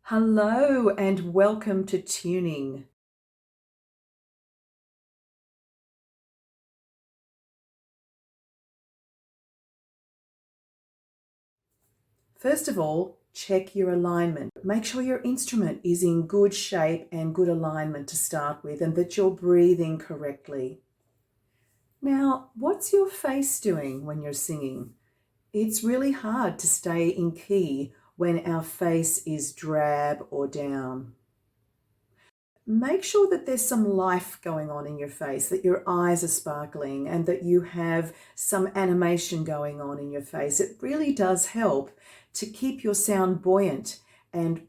Hello and welcome to Tuning. First of all, check your alignment. Make sure your instrument is in good shape and good alignment to start with, and that you're breathing correctly. Now, what's your face doing when you're singing? It's really hard to stay in key when our face is drab or down. Make sure that there's some life going on in your face, that your eyes are sparkling and that you have some animation going on in your face. It really does help to keep your sound buoyant and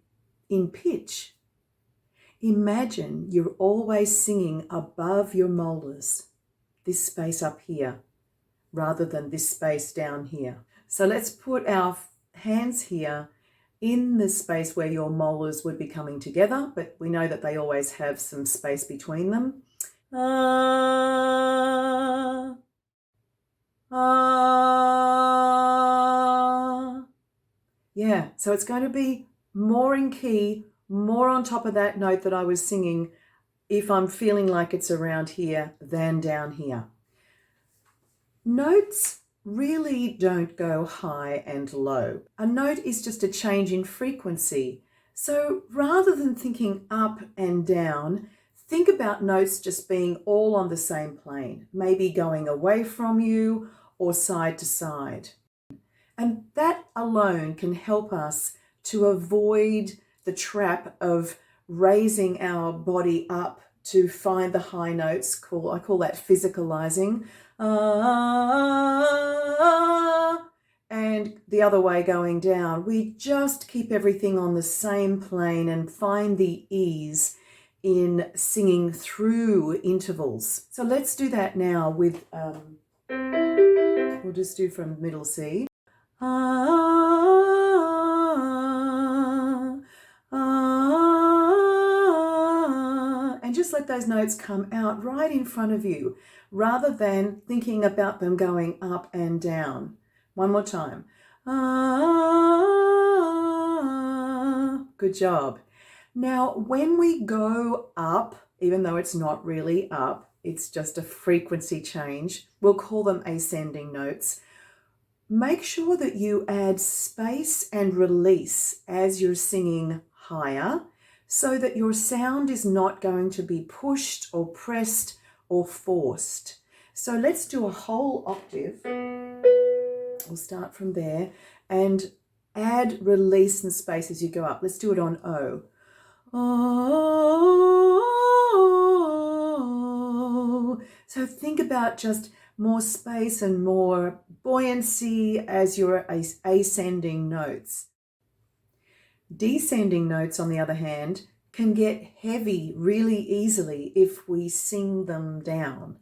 in pitch. Imagine you're always singing above your molars, this space up here, rather than this space down here. So let's put our hands here in the space where your molars would be coming together, but we know that they always have some space between them. Ah, ah. Yeah, so it's going to be more in key, more on top of that note that I was singing if I'm feeling like it's around here than down here. Notes really don't go high and low. A note is just a change in frequency. So rather than thinking up and down, think about notes just being all on the same plane, maybe going away from you or side to side. And that alone can help us to avoid the trap of raising our body up to find the high notes. I call that physicalizing. And the other way going down. We just keep everything on the same plane and find the ease in singing through intervals. So let's do that now with, we'll just do from middle C. And just let those notes come out right in front of you rather than thinking about them going up and down. One more time. Good job. Now, when we go up, even though it's not really up, it's just a frequency change, we'll call them ascending notes. Make sure that you add space and release as you're singing higher so that your sound is not going to be pushed or pressed or forced. So let's do a whole octave. We'll start from there and add release and space as you go up. Let's do it on O. Oh. So think about just more space and more buoyancy as your ascending notes. Descending notes, on the other hand, can get heavy really easily if we sing them down.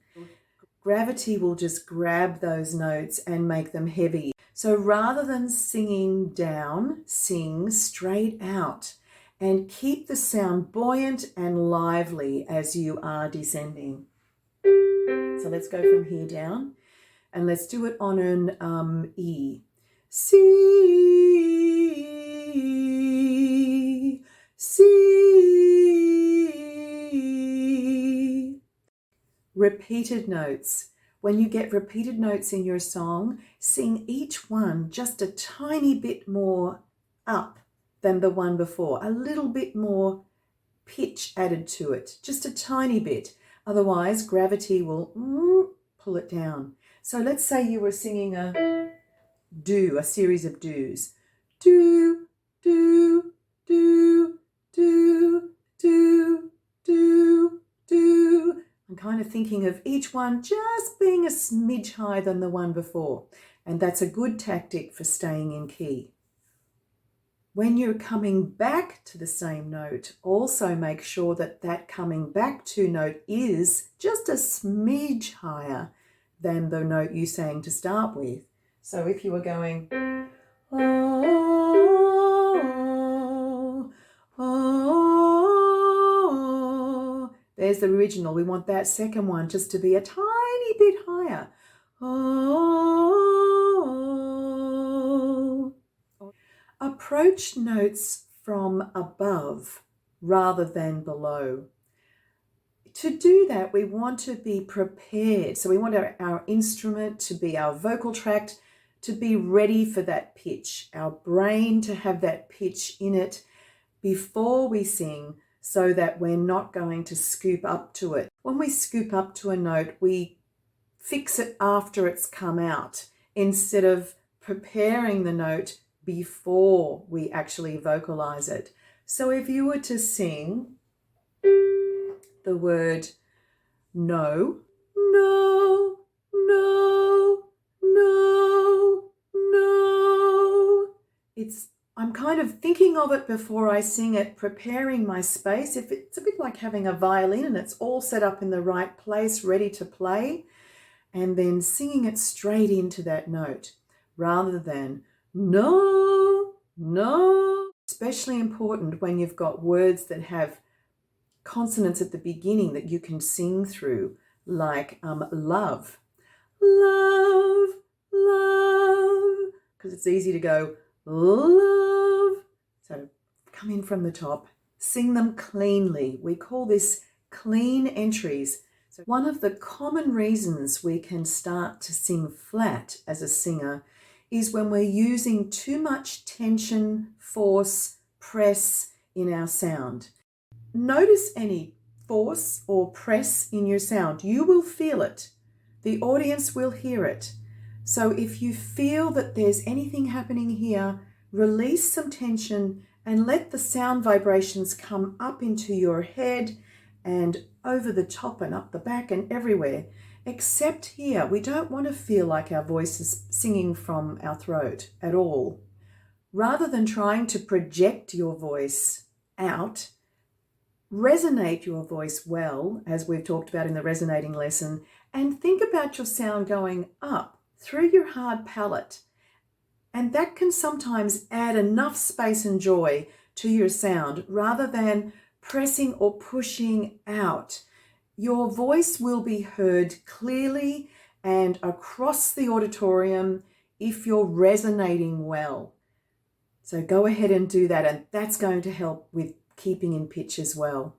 Gravity will just grab those notes and make them heavy. So rather than singing down, sing straight out and keep the sound buoyant and lively as you are descending. So let's go from here down and let's do it on an E. C, C. Repeated notes. When you get repeated notes in your song, sing each one just a tiny bit more up than the one before, a little bit more pitch added to it, just a tiny bit. Otherwise, gravity will pull it down. So let's say you were singing a do, a series of do's. Do, do, do, do, do, do, do. I'm kind of thinking of each one just being a smidge higher than the one before. And that's a good tactic for staying in key. When you're coming back to the same note, also make sure that that coming back to note is just a smidge higher than the note you sang to start with. So if you were going, oh, oh, there's the original. We want that second one just to be a tiny bit higher. Oh. Approach notes from above rather than below. To do that, we want to be prepared. So we want our instrument to be, our vocal tract to be ready for that pitch, our brain to have that pitch in it before we sing, so that we're not going to scoop up to it. When we scoop up to a note, we fix it after it's come out instead of preparing the note before we actually vocalize it. So if you were to sing the word no, no, no, no, no, I'm kind of thinking of it before I sing it, preparing my space. If it's a bit like having a violin and it's all set up in the right place, ready to play, and then singing it straight into that note rather than no, no. Especially important when you've got words that have consonants at the beginning that you can sing through, like love, love, love, because it's easy to go love. So come in from the top, sing them cleanly. We call this clean entries. So one of the common reasons we can start to sing flat as a singer is when we're using too much tension, force, press in our sound. Notice any force or press in your sound. You will feel it. The audience will hear it. So if you feel that there's anything happening here, release some tension and let the sound vibrations come up into your head and over the top and up the back and everywhere. Except here, we don't want to feel like our voice is singing from our throat at all. Rather than trying to project your voice out, resonate your voice well, as we've talked about in the resonating lesson, and think about your sound going up through your hard palate. And that can sometimes add enough space and joy to your sound rather than pressing or pushing out. Your voice will be heard clearly and across the auditorium if you're resonating well. So go ahead and do that, and that's going to help with keeping in pitch as well.